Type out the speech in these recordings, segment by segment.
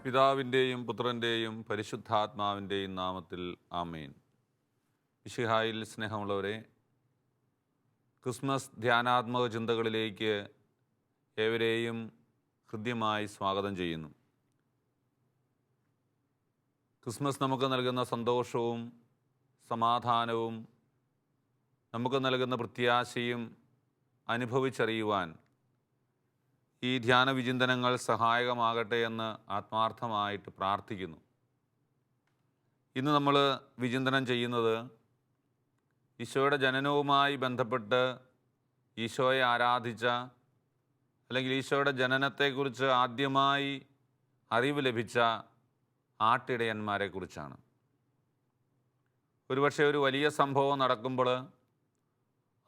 പിതാവിൻ്റെയും പുത്രൻ്റെയും പരിശുദ്ധാത്മാവിൻ്റെയും നാമത്തിൽ ആമേൻ. മിശിഹായിൽ സ്നേഹമുള്ളവരെ, ക്രിസ്മസ് ധ്യാനാത്മക ചിന്തകളിലേക്ക് ഏവരെയും ഹൃദ്യമായി സ്വാഗതം ചെയ്യുന്നു. ക്രിസ്മസ് നമുക്ക് നൽകുന്ന സന്തോഷവും സമാധാനവും നമുക്ക് നൽകുന്ന പ്രത്യാശയും അനുഭവിച്ചറിയുവാൻ ഈ ധ്യാന വിചിന്തനങ്ങൾ സഹായകമാകട്ടെ എന്ന് ആത്മാർത്ഥമായിട്ട് പ്രാർത്ഥിക്കുന്നു. ഇന്ന് നമ്മൾ വിചിന്തനം ചെയ്യുന്നത് ഈശോയുടെ ജനനവുമായി ബന്ധപ്പെട്ട് ഈശോയെ ആരാധിച്ച അല്ലെങ്കിൽ ഈശോയുടെ ജനനത്തെക്കുറിച്ച് ആദ്യമായി അറിവ് ലഭിച്ച ആട്ടിടയന്മാരെക്കുറിച്ചാണ്. ഒരുപക്ഷെ ഒരു വലിയ സംഭവം നടക്കുമ്പോൾ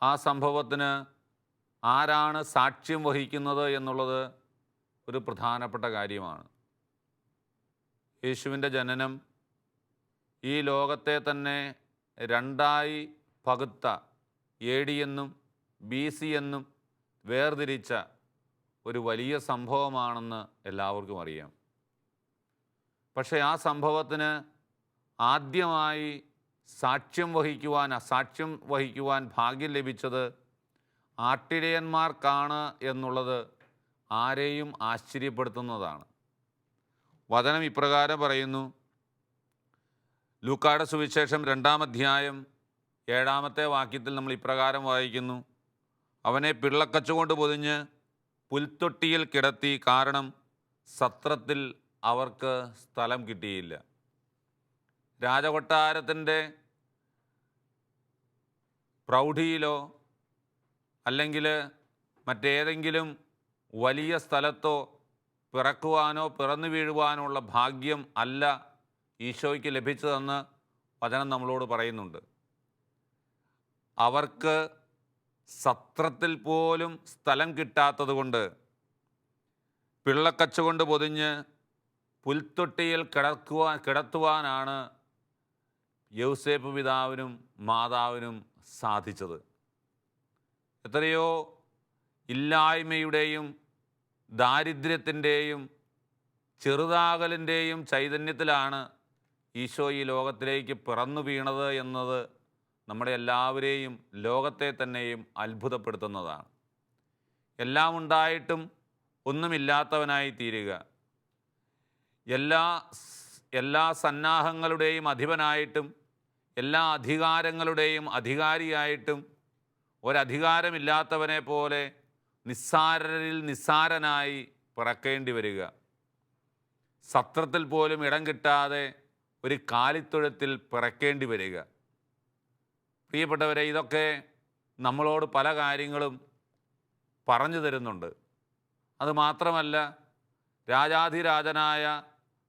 ആ സംഭവത്തിന് ആരാണ് സാക്ഷ്യം വഹിക്കുന്നത് എന്നുള്ളത് ഒരു പ്രധാനപ്പെട്ട കാര്യമാണ്. യേശുവിൻ്റെ ജനനം ഈ ലോകത്തെ തന്നെ രണ്ടായി പകുത്ത AD എന്നും BC എന്നും വേർതിരിച്ച ഒരു വലിയ സംഭവമാണെന്ന് എല്ലാവർക്കും അറിയാം. പക്ഷേ ആ സംഭവത്തിന് ആദ്യമായി സാക്ഷ്യം വഹിക്കുവാൻ ഭാഗ്യം ലഭിച്ചത് ആട്ടിടയന്മാർക്കാണ് എന്നുള്ളത് ആരെയും ആശ്ചര്യപ്പെടുത്തുന്നതാണ്. വചനം ഇപ്രകാരം പറയുന്നു. ലൂക്കായുടെ സുവിശേഷം 2-ാം അധ്യായം 7-ാമത്തെ വാക്യത്തിൽ നമ്മൾ ഇപ്രകാരം വായിക്കുന്നു: അവനെ പിള്ളക്കച്ചുകൊണ്ട് പൊതിഞ്ഞ് പുൽത്തൊട്ടിയിൽ കിടത്തി, കാരണം സത്രത്തിൽ അവർക്ക് സ്ഥലം കിട്ടിയില്ല. രാജകൊട്ടാരത്തിൻ്റെ പ്രൗഢിയിലോ അല്ലെങ്കിൽ മറ്റേതെങ്കിലും വലിയ സ്ഥലത്തോ പിറക്കുവാനോ പിറന്നു വീഴുവാനുള്ള ഭാഗ്യം അല്ല ഈശോയ്ക്ക് ലഭിച്ചതെന്ന് വചനം നമ്മളോട് പറയുന്നുണ്ട്. അവർക്ക് സത്രത്തിൽ പോലും സ്ഥലം കിട്ടാത്തതുകൊണ്ട് പിള്ളക്കച്ചുകൊണ്ട് പൊതിഞ്ഞ് പുൽത്തൊട്ടിയിൽ കിടത്തുവാനാണ് യൗസേപ്പ് പിതാവിനും മാതാവിനും സാധിച്ചത്. എത്രയോ ഇല്ലായ്മയുടെയും ദാരിദ്ര്യത്തിൻ്റെയും ചെറുതാകലിൻ്റെയും ചൈതന്യത്തിലാണ് ഈശോ ഈ ലോകത്തിലേക്ക് പിറന്നു വീണത് എന്നത് നമ്മുടെ എല്ലാവരെയും ലോകത്തെ തന്നെയും അത്ഭുതപ്പെടുത്തുന്നതാണ്. എല്ലാം ഉണ്ടായിട്ടും ഒന്നുമില്ലാത്തവനായി തീരുക, എല്ലാ സന്നാഹങ്ങളുടെയും അധിപനായിട്ടും എല്ലാ അധികാരങ്ങളുടെയും അധികാരിയായിട്ടും ഒരധികാരമില്ലാത്തവനെ പോലെ നിസ്സാരരിൽ നിസ്സാരനായി പിറക്കേണ്ടി വരിക, സത്രത്തിൽ പോലും ഇടം കിട്ടാതെ ഒരു കാലിത്തൊഴുത്തിൽ പിറക്കേണ്ടി വരിക. പ്രിയപ്പെട്ടവരെ, ഇതൊക്കെ നമ്മളോട് പല കാര്യങ്ങളും പറഞ്ഞു തരുന്നുണ്ട്. അതുമാത്രമല്ല, രാജാധിരാജനായ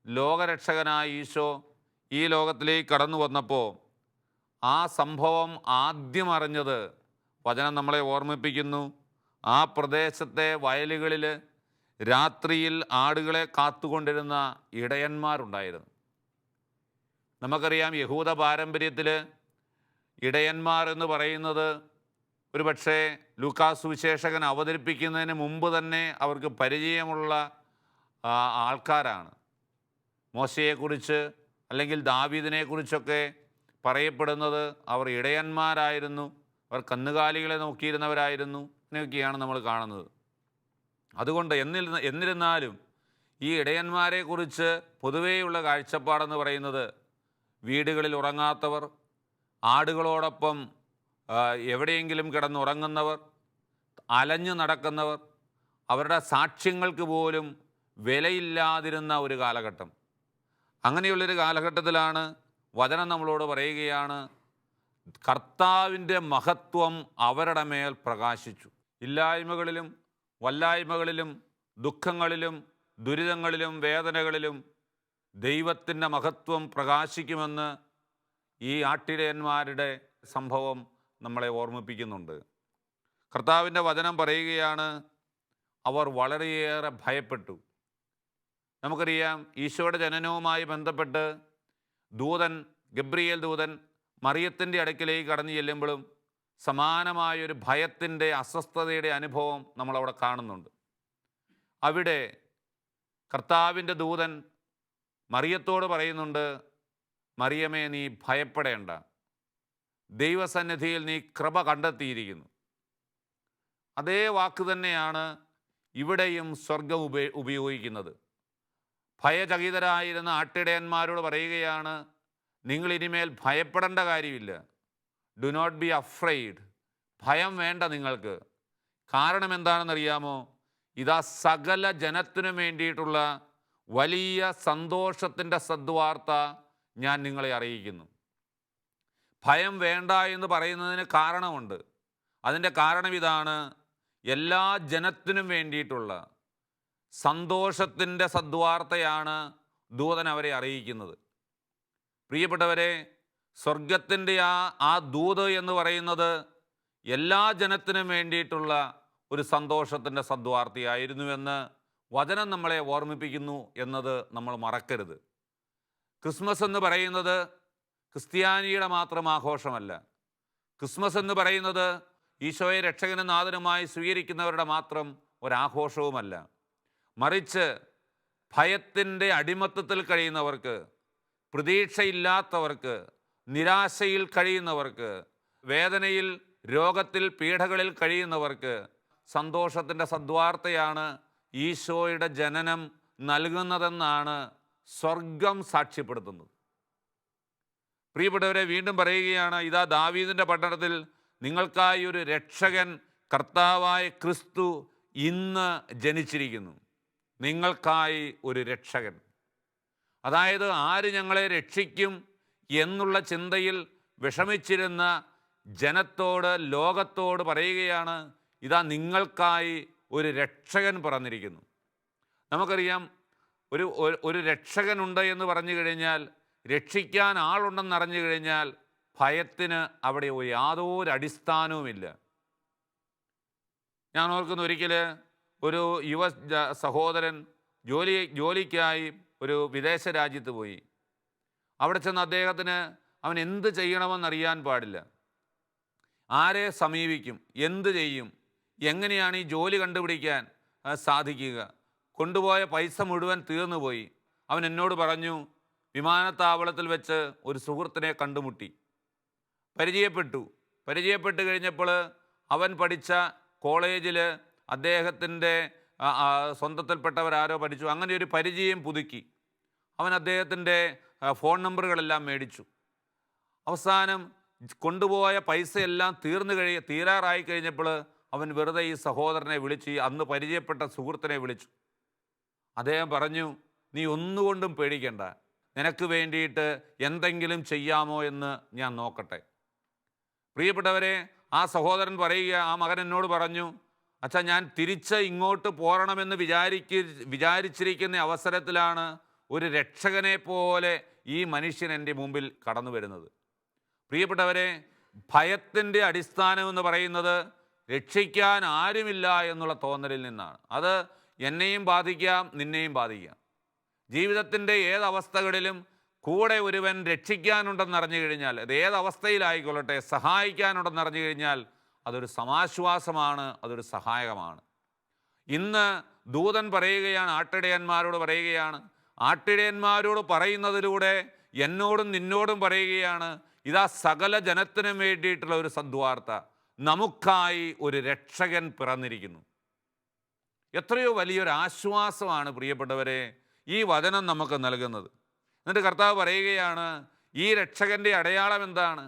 ലോകരക്ഷകനായ ഈശോ ഈ ലോകത്തിലേക്ക് കടന്നു വന്നപ്പോൾ ആ സംഭവം ആദ്യം അറിഞ്ഞത് വചനം നമ്മളെ ഓർമ്മിപ്പിക്കുന്നു. ആ പ്രദേശത്തെ വയലുകളിൽ രാത്രിയിൽ ആടുകളെ കാത്തുകൊണ്ടിരുന്ന ഇടയന്മാരുണ്ടായിരുന്നു. നമുക്കറിയാം, യഹൂദ പാരമ്പര്യത്തിൽ ഇടയന്മാർ എന്ന് പറയുന്നത് ഒരു പക്ഷേ ലൂക്കാസ് സുവിശേഷകൻ അവതരിപ്പിക്കുന്നതിന് മുമ്പ് തന്നെ അവർക്ക് പരിചയമുള്ള ആൾക്കാരാണ്. മോശയെക്കുറിച്ച് അല്ലെങ്കിൽ ദാവീദിനെക്കുറിച്ചൊക്കെ പറയപ്പെടുന്നത് അവർ ഇടയന്മാരായിരുന്നു, അവർ കന്നുകാലികളെ നോക്കിയിരുന്നവരായിരുന്നു എന്നൊക്കെയാണ് നമ്മൾ കാണുന്നത്. അതുകൊണ്ട് എന്നിരുന്നാലും ഈ ഇടയന്മാരെക്കുറിച്ച് പൊതുവേയുള്ള കാഴ്ചപ്പാടെന്ന് പറയുന്നത് വീടുകളിൽ ഉറങ്ങാത്തവർ, ആടുകളോടൊപ്പം എവിടെയെങ്കിലും കിടന്നുറങ്ങുന്നവർ, അലഞ്ഞു നടക്കുന്നവർ, അവരുടെ സാക്ഷ്യങ്ങൾക്ക് പോലും വിലയില്ലാതിരുന്ന ഒരു കാലഘട്ടം. അങ്ങനെയുള്ളൊരു കാലഘട്ടത്തിലാണ് വചനം നമ്മളോട് പറയുകയാണ്, കർത്താവിൻ്റെ മഹത്വം അവരുടെ മേൽ പ്രകാശിച്ചു. ഇല്ലായ്മകളിലും വല്ലായ്മകളിലും ദുഃഖങ്ങളിലും ദുരിതങ്ങളിലും വേദനകളിലും ദൈവത്തിൻ്റെ മഹത്വം പ്രകാശിക്കുമെന്ന് ഈ ആട്ടിടയന്മാരുടെ സംഭവം നമ്മളെ ഓർമ്മിപ്പിക്കുന്നുണ്ട്. കർത്താവിൻ്റെ വചനം പറയുകയാണ്, അവർ വളരെയേറെ ഭയപ്പെട്ടു. നമുക്കറിയാം, ഈശോയുടെ ജനനവുമായി ബന്ധപ്പെട്ട് ഗബ്രിയേൽ ദൂതൻ മറിയത്തിൻ്റെ അടുക്കിലേക്ക് കടന്നു ചെല്ലുമ്പോഴും സമാനമായൊരു ഭയത്തിൻ്റെ അസ്വസ്ഥതയുടെ അനുഭവം നമ്മളവിടെ കാണുന്നുണ്ട്. അവിടെ കർത്താവിൻ്റെ ദൂതൻ മറിയത്തോട് പറയുന്നുണ്ട്, മറിയമേ നീ ഭയപ്പെടേണ്ട, ദൈവസന്നിധിയിൽ നീ കൃപ കണ്ടെത്തിയിരിക്കുന്നു. അതേ വാക്ക് തന്നെയാണ് ഇവിടെയും സ്വർഗം ഉപയോഗിക്കുന്നത്. ഭയചകിതരായിരുന്ന ആട്ടിടയന്മാരോട് പറയുകയാണ്, നിങ്ങൾ ഇനിമേൽ ഭയപ്പെടേണ്ട കാര്യമില്ല. Do not be afraid. ഭയം വേണ്ട നിങ്ങൾക്ക്. കാരണം എന്താണെന്നറിയാമോ? ഇതാ സകല ജനത്തിനും വേണ്ടിയിട്ടുള്ള വലിയ സന്തോഷത്തിൻ്റെ സദ്വാർത്ത ഞാൻ നിങ്ങളെ അറിയിക്കുന്നു. ഭയം വേണ്ട എന്ന് പറയുന്നതിന് കാരണമുണ്ട്. അതിൻ്റെ കാരണം ഇതാണ്: എല്ലാ ജനത്തിനും വേണ്ടിയിട്ടുള്ള സന്തോഷത്തിൻ്റെ സദ്വാർത്തയാണ് ദൂതൻ അവരെ അറിയിക്കുന്നത്. പ്രിയപ്പെട്ടവരെ, സ്വർഗത്തിൻ്റെ ആ ദൂത് എന്ന് പറയുന്നത് എല്ലാ ജനത്തിനും വേണ്ടിയിട്ടുള്ള ഒരു സന്തോഷത്തിൻ്റെ സദ്വാർത്തയായിരുന്നുവെന്ന് വചനം നമ്മളെ ഓർമ്മിപ്പിക്കുന്നു എന്നത് നമ്മൾ മറക്കരുത്. ക്രിസ്മസ് എന്ന് പറയുന്നത് ക്രിസ്ത്യാനിയുടെ മാത്രം ആഘോഷമല്ല. ക്രിസ്മസ് എന്ന് പറയുന്നത് ഈശോയെ രക്ഷകനും നാഥനുമായി സ്വീകരിക്കുന്നവരുടെ മാത്രം ഒരാഘോഷവുമല്ല. മറിച്ച് ഭയത്തിൻ്റെ അടിമത്തത്തിൽ കഴിയുന്നവർക്ക്, പ്രതീക്ഷയില്ലാത്തവർക്ക്, നിരാശയിൽ കഴിയുന്നവർക്ക്, വേദനയിൽ, രോഗത്തിൽ, പീഡകളിൽ കഴിയുന്നവർക്ക് സന്തോഷത്തിൻ്റെ സദ്വാർത്തയാണ് ഈശോയുടെ ജനനം നൽകുന്നതെന്നാണ് സ്വർഗം സാക്ഷ്യപ്പെടുത്തുന്നത്. പ്രിയപ്പെട്ടവരെ, വീണ്ടും പറയുകയാണ്, ഇതാ ദാവീദിൻ്റെ പട്ടണത്തിൽ നിങ്ങൾക്കായി ഒരു രക്ഷകൻ, കർത്താവായ ക്രിസ്തു ഇന്ന് ജനിച്ചിരിക്കുന്നു. നിങ്ങൾക്കായി ഒരു രക്ഷകൻ. അതായത് ആര് ഞങ്ങളെ രക്ഷിക്കും എന്നുള്ള ചിന്തയിൽ വിഷമിച്ചിരുന്ന ജനത്തോട്, ലോകത്തോട് പറയുകയാണ്, ഇതാ നിങ്ങൾക്കായി ഒരു രക്ഷകൻ പിറന്നിരിക്കുന്നു. നമുക്കറിയാം, ഒരു രക്ഷകനുണ്ട് എന്ന് പറഞ്ഞു കഴിഞ്ഞാൽ, രക്ഷിക്കാൻ ആളുണ്ടെന്നറിഞ്ഞു കഴിഞ്ഞാൽ ഭയത്തിന് അവിടെ യാതൊരു അടിസ്ഥാനവുമില്ല. ഞാൻ ഓർക്കുന്നു, ഒരിക്കൽ ഒരു യുവ സഹോദരൻ ജോലിക്കായി ഒരു വിദേശ രാജ്യത്ത് പോയി. അവിടെ ചെന്ന് അദ്ദേഹത്തിന് അവൻ എന്ത് ചെയ്യണമെന്നറിയാൻ പാടില്ല. ആരെ സമീപിക്കും, എന്ത് ചെയ്യും, എങ്ങനെയാണ് ഈ ജോലി കണ്ടുപിടിക്കാൻ സാധിക്കുക? കൊണ്ടുപോയ പൈസ മുഴുവൻ തീർന്നുപോയി. അവൻ എന്നോട് പറഞ്ഞു, വിമാനത്താവളത്തിൽ വെച്ച് ഒരു സുഹൃത്തിനെ കണ്ടുമുട്ടി, പരിചയപ്പെട്ട് കഴിഞ്ഞപ്പോൾ അവൻ പഠിച്ച കോളേജിൽ അദ്ദേഹത്തിൻ്റെ സ്വന്തത്തിൽപ്പെട്ടവരാരോ പഠിച്ചു. അങ്ങനെ ഒരു പരിചയം പുതുക്കി. അവൻ അദ്ദേഹത്തിൻ്റെ ഫോൺ നമ്പറുകളെല്ലാം മേടിച്ചു. അവസാനം കൊണ്ടുപോയ പൈസയെല്ലാം തീരാറായി കഴിഞ്ഞപ്പോൾ അവൻ വെറുതെ ഈ സഹോദരനെ വിളിച്ച്, അന്ന് പരിചയപ്പെട്ട സുഹൃത്തിനെ വിളിച്ചു. അദ്ദേഹം പറഞ്ഞു, നീ ഒന്നുകൊണ്ടും പേടിക്കണ്ട, നിനക്ക് വേണ്ടിയിട്ട് എന്തെങ്കിലും ചെയ്യാമോ എന്ന് ഞാൻ നോക്കട്ടെ. പ്രിയപ്പെട്ടവരെ, ആ സഹോദരൻ പറയുക, ആ മകൻ എന്നോട് പറഞ്ഞു, അച്ഛാ, ഞാൻ തിരിച്ച് ഇങ്ങോട്ട് പോരണമെന്ന് വിചാരിച്ചിരിക്കുന്ന അവസരത്തിലാണ് ഒരു രക്ഷകനെ പോലെ ഈ മനുഷ്യൻ എൻ്റെ മുമ്പിൽ കടന്നു വരുന്നത്. പ്രിയപ്പെട്ടവരെ, ഭയത്തിൻ്റെ അടിസ്ഥാനം എന്ന് പറയുന്നത് രക്ഷിക്കാൻ ആരുമില്ല എന്നുള്ള തോന്നലിൽ നിന്നാണ്. അത് എന്നെയും ബാധിക്കാം, നിന്നെയും ബാധിക്കാം. ജീവിതത്തിൻ്റെ ഏതവസ്ഥകളിലും കൂടെ ഒരുവൻ രക്ഷിക്കാനുണ്ടെന്നറിഞ്ഞു കഴിഞ്ഞാൽ, അത് ഏതവസ്ഥയിലായിക്കൊള്ളട്ടെ, സഹായിക്കാനുണ്ടെന്നറിഞ്ഞു കഴിഞ്ഞാൽ അതൊരു സമാശ്വാസമാണ്, അതൊരു സഹായകമാണ്. ഇന്ന് ദൂതൻ പറയുകയാണ്, ആട്ടിടയന്മാരോട് പറയുകയാണ്, ആട്ടിടയന്മാരോട് പറയുന്നതിലൂടെ എന്നോടും നിന്നോടും പറയുകയാണ്, ഇതാ സകല ജനത്തിനും വേണ്ടിയിട്ടുള്ള ഒരു സദ്വാർത്ത, നമുക്കായി ഒരു രക്ഷകൻ പിറന്നിരിക്കുന്നു. എത്രയോ വലിയൊരു ആശ്വാസമാണ് പ്രിയപ്പെട്ടവരെ ഈ വചനം നമുക്ക് നൽകുന്നത്. എന്നിട്ട് കർത്താവ് പറയുകയാണ്, ഈ രക്ഷകൻ്റെ അടയാളം എന്താണ്?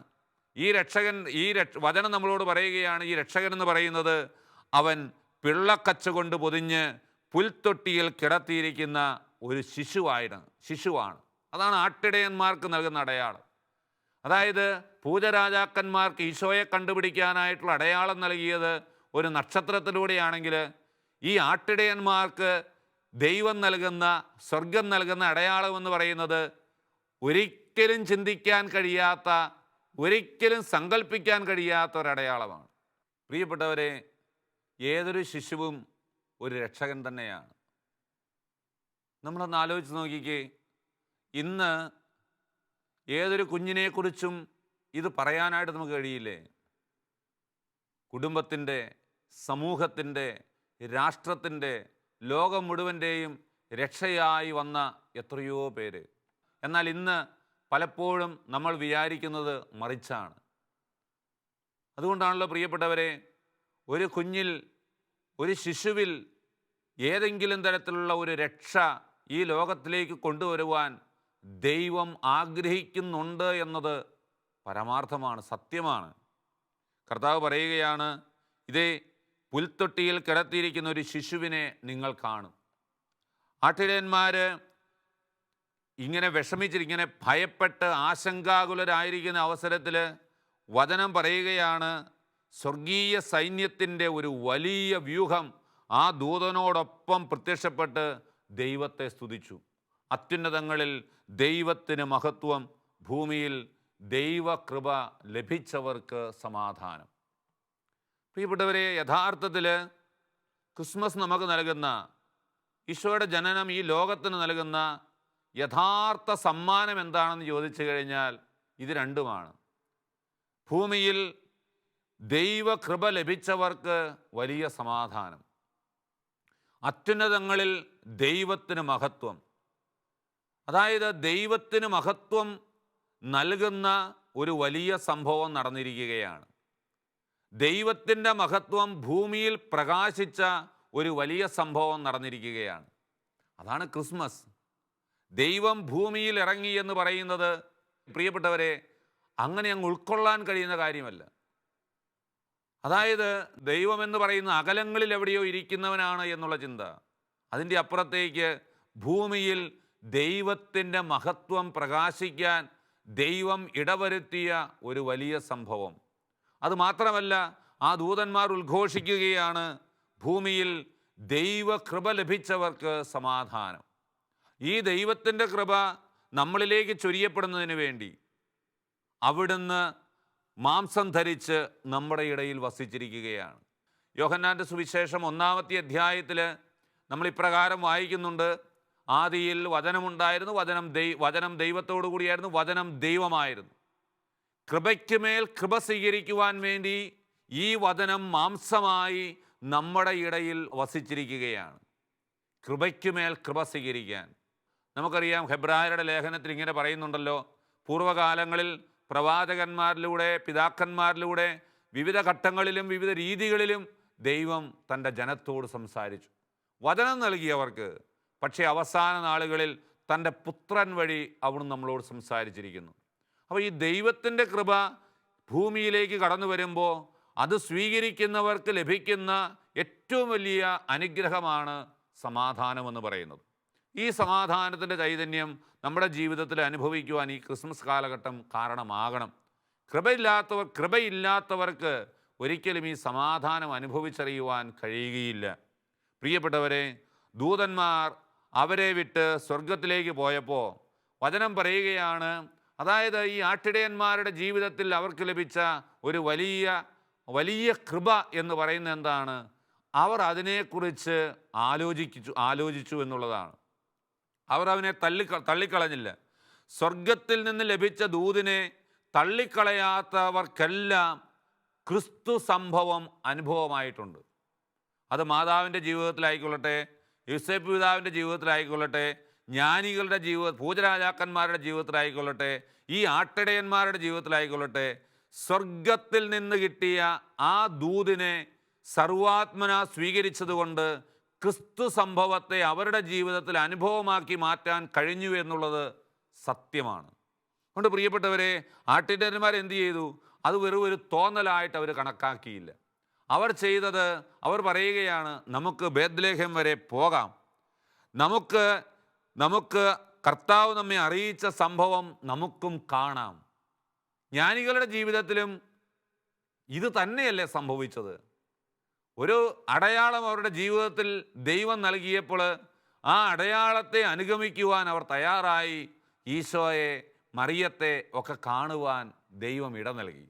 വചനം നമ്മളോട് പറയുകയാണ്, ഈ രക്ഷകൻ എന്ന് പറയുന്നത് അവൻ പിള്ളക്കച്ച കൊണ്ട് പൊതിഞ്ഞ് പുൽത്തൊട്ടിയിൽ കിടത്തിയിരിക്കുന്ന ഒരു ശിശുവാണ്. അതാണ് ആട്ടിടയന്മാർക്ക് നൽകുന്ന അടയാളം. അതായത് പൂജരാജാക്കന്മാർക്ക് ഈശോയെ കണ്ടുപിടിക്കാനായിട്ടുള്ള അടയാളം നൽകിയത് ഒരു നക്ഷത്രത്തിലൂടെയാണെങ്കിൽ, ഈ ആട്ടിടയന്മാർക്ക് ദൈവം നൽകുന്ന, സ്വർഗം നൽകുന്ന അടയാളം എന്ന് പറയുന്നത് ഒരിക്കലും ചിന്തിക്കാൻ കഴിയാത്ത, ഒരിക്കലും സങ്കല്പിക്കാൻ കഴിയാത്ത ഒരടയാളമാണ്. പ്രിയപ്പെട്ടവരെ, ഏതൊരു ശിശുവും ഒരു രക്ഷകൻ തന്നെയാണ്. നമ്മളൊന്ന് ആലോചിച്ച് നോക്കിക്കേ, ഇന്ന് ഏതൊരു കുഞ്ഞിനെക്കുറിച്ചും ഇത് പറയാനായിട്ട് നമുക്ക് കഴിയില്ലേ? കുടുംബത്തിൻ്റെ, സമൂഹത്തിൻ്റെ, രാഷ്ട്രത്തിൻ്റെ, ലോകം മുഴുവൻ്റെയും രക്ഷയായി വന്ന എത്രയോ പേര്. എന്നാൽ ഇന്ന് പലപ്പോഴും നമ്മൾ വിചാരിക്കുന്നത് മറിച്ചാണ്. അതുകൊണ്ടാണല്ലോ പ്രിയപ്പെട്ടവരെ, ഒരു കുഞ്ഞിൽ, ഒരു ശിശുവിൽ ഏതെങ്കിലും തരത്തിലുള്ള ഒരു രക്ഷ ഈ ലോകത്തിലേക്ക് കൊണ്ടുവരുവാൻ ദൈവം ആഗ്രഹിക്കുന്നുണ്ട് എന്നത് പരമാർത്ഥമാണ്, സത്യമാണ്. കർത്താവ് പറയുകയാണ്, ഇതേ പുൽത്തൊട്ടിയിൽ കിടത്തിയിരിക്കുന്ന ഒരു ശിശുവിനെ നിങ്ങൾ കാണും. ആട്ടിടയന്മാർ ഇങ്ങനെ വിഷമിച്ചിരിങ്ങനെ ഭയപ്പെട്ട് ആശങ്കാകുലരായിരിക്കുന്ന അവസരത്തിൽ വചനം പറയുകയാണ്, സ്വർഗീയ സൈന്യത്തിൻ്റെ ഒരു വലിയ വ്യൂഹം ആ ദൂതനോടൊപ്പം പ്രത്യക്ഷപ്പെട്ട് ദൈവത്തെ സ്തുതിച്ചു. അത്യുന്നതങ്ങളിൽ ദൈവത്തിന് മഹത്വം, ഭൂമിയിൽ ദൈവകൃപ ലഭിച്ചവർക്ക് സമാധാനം. പ്രിയപ്പെട്ടവരെ, യഥാർത്ഥത്തിൽ ക്രിസ്മസ് നമുക്ക് നൽകുന്ന, ഈശോയുടെ ജനനം ഈ ലോകത്തിന് നൽകുന്ന യഥാർത്ഥ സമ്മാനം എന്താണെന്ന് ചോദിച്ചു കഴിഞ്ഞാൽ ഇത് രണ്ടുമാണ്. ഭൂമിയിൽ ദൈവകൃപ ലഭിച്ചവർക്ക് വലിയ സമാധാനം, അത്യുന്നതങ്ങളിൽ ദൈവത്തിന് മഹത്വം. അതായത് ദൈവത്തിന് മഹത്വം നൽകുന്ന ഒരു വലിയ സംഭവം നടന്നിരിക്കുകയാണ്. ദൈവത്തിൻ്റെ മഹത്വം ഭൂമിയിൽ പ്രകാശിച്ച ഒരു വലിയ സംഭവം നടന്നിരിക്കുകയാണ്. അതാണ് ക്രിസ്മസ്. ദൈവം ഭൂമിയിൽ ഇറങ്ങി എന്ന് പറയുന്നത് പ്രിയപ്പെട്ടവരെ അങ്ങനെ അങ്ങ് ഉൾക്കൊള്ളാൻ കഴിയുന്ന കാര്യമല്ല. അതായത് ദൈവമെന്ന് പറയുന്ന അകലങ്ങളിൽ എവിടെയോ ഇരിക്കുന്നവനാണ് എന്നുള്ള ചിന്ത. അതിൻ്റെ അപ്പുറത്തേക്ക് ഭൂമിയിൽ ദൈവത്തിൻ്റെ മഹത്വം പ്രകാശിക്കാൻ ദൈവം ഇടവരുത്തിയ ഒരു വലിയ സംഭവം. അതുമാത്രമല്ല, ആ ദൂതന്മാർ ഉദ്ഘോഷിക്കുകയാണ്, ഭൂമിയിൽ ദൈവകൃപ ലഭിച്ചവർക്ക് സമാധാനം. ഈ ദൈവത്തിൻ്റെ കൃപ നമ്മളിലേക്ക് ചൊരിയപ്പെടുന്നതിന് വേണ്ടി അവിടുന്ന് മാംസം ധരിച്ച് നമ്മുടെ ഇടയിൽ വസിച്ചിരിക്കുകയാണ്. യോഹന്നാൻ്റെ സുവിശേഷം 1-ാമത്തെ അധ്യായത്തിൽ നമ്മൾ ഇപ്രകാരം വായിക്കുന്നുണ്ട്, ആദിയിൽ വചനമുണ്ടായിരുന്നു, വചനം ദൈവത്തോടു കൂടിയായിരുന്നു, വചനം ദൈവമായിരുന്നു. കൃപയ്ക്ക് മേൽ കൃപ സ്വീകരിക്കുവാൻ വേണ്ടി ഈ വചനം മാംസമായി നമ്മുടെ ഇടയിൽ വസിച്ചിരിക്കുകയാണ്. കൃപയ്ക്ക് മേൽ കൃപ സ്വീകരിക്കാൻ നമുക്കറിയാം, ഹെബ്രായരുടെ ലേഖനത്തിൽ ഇങ്ങനെ പറയുന്നുണ്ടല്ലോ, പൂർവ്വകാലങ്ങളിൽ പ്രവാചകന്മാരിലൂടെ, പിതാക്കന്മാരിലൂടെ വിവിധ ഘട്ടങ്ങളിലും വിവിധ രീതികളിലും ദൈവം തൻ്റെ ജനത്തോട് സംസാരിച്ചു, വചനം നൽകിയവർക്ക്. പക്ഷേ അവസാന നാളുകളിൽ തൻ്റെ പുത്രൻ വഴി അവിടുന്ന് നമ്മളോട് സംസാരിച്ചിരിക്കുന്നു. അപ്പോൾ ഈ ദൈവത്തിൻ്റെ കൃപ ഭൂമിയിലേക്ക് കടന്നു വരുമ്പോൾ അത് സ്വീകരിക്കുന്നവർക്ക് ലഭിക്കുന്ന ഏറ്റവും വലിയ അനുഗ്രഹമാണ് സമാധാനമെന്ന് പറയുന്നത്. ഈ സമാധാനത്തിൻ്റെ ചൈതന്യം നമ്മുടെ ജീവിതത്തിൽ അനുഭവിക്കുവാൻ ഈ ക്രിസ്മസ് കാലഘട്ടം കാരണമാകണം. കൃപയില്ലാത്തവർക്ക് ഒരിക്കലും ഈ സമാധാനം അനുഭവിച്ചറിയുവാൻ കഴിയുകയില്ല. പ്രിയപ്പെട്ടവരെ, ദൂതന്മാർ അവരെ വിട്ട് സ്വർഗത്തിലേക്ക് പോയപ്പോൾ വചനം പറയുകയാണ്, അതായത് ഈ ആട്ടിടയന്മാരുടെ ജീവിതത്തിൽ അവർക്ക് ലഭിച്ച ഒരു വലിയ കൃപ എന്ന് പറയുന്നത് എന്താണ്? അവർ അതിനെക്കുറിച്ച് ആലോചിച്ചു എന്നുള്ളതാണ്. അവർ അവനെ തള്ളിക്കളഞ്ഞില്ല. സ്വർഗത്തിൽ നിന്ന് ലഭിച്ച ദൂതിനെ തള്ളിക്കളയാത്തവർക്കെല്ലാം ക്രിസ്തു സംഭവം അനുഭവമായിട്ടുണ്ട്. അത് മാതാവിൻ്റെ ജീവിതത്തിലായിക്കൊള്ളട്ടെ, യോസേപ്പ് പിതാവിൻ്റെ ജീവിതത്തിലായിക്കൊള്ളട്ടെ, ജ്ഞാനികളുടെ പൂജരാജാക്കന്മാരുടെ ജീവിതത്തിലായിക്കൊള്ളട്ടെ, ഈ ആട്ടിടയന്മാരുടെ ജീവിതത്തിലായിക്കൊള്ളട്ടെ, സ്വർഗത്തിൽ നിന്ന് കിട്ടിയ ആ ദൂതിനെ സർവാത്മന സ്വീകരിച്ചതുകൊണ്ട് ക്രിസ്തു സംഭവത്തെ അവരുടെ ജീവിതത്തിൽ അനുഭവമാക്കി മാറ്റാൻ കഴിഞ്ഞു എന്നുള്ളത് സത്യമാണ്. അതുകൊണ്ട് പ്രിയപ്പെട്ടവരെ, ആട്ടിടയന്മാർ എന്ത് ചെയ്തു? അത് വെറും ഒരു തോന്നലായിട്ട് അവർ കണക്കാക്കിയില്ല. അവർ ചെയ്തത്, അവർ പറയുകയാണ്, നമുക്ക് ബേത്ലഹേം വരെ പോകാം, നമുക്ക് കർത്താവ് നമ്മെ അറിയിച്ച സംഭവം നമുക്കും കാണാം. ജ്ഞാനികളുടെ ജീവിതത്തിലും ഇത് തന്നെയല്ലേ സംഭവിച്ചത്? ഒരു അടയാളം അവരുടെ ജീവിതത്തിൽ ദൈവം നൽകിയപ്പോൾ ആ അടയാളത്തെ അനുഗമിക്കുവാൻ അവർ തയ്യാറായി. ഈശോയെ, മറിയത്തെ ഒക്കെ കാണുവാൻ ദൈവം ഇട നൽകി.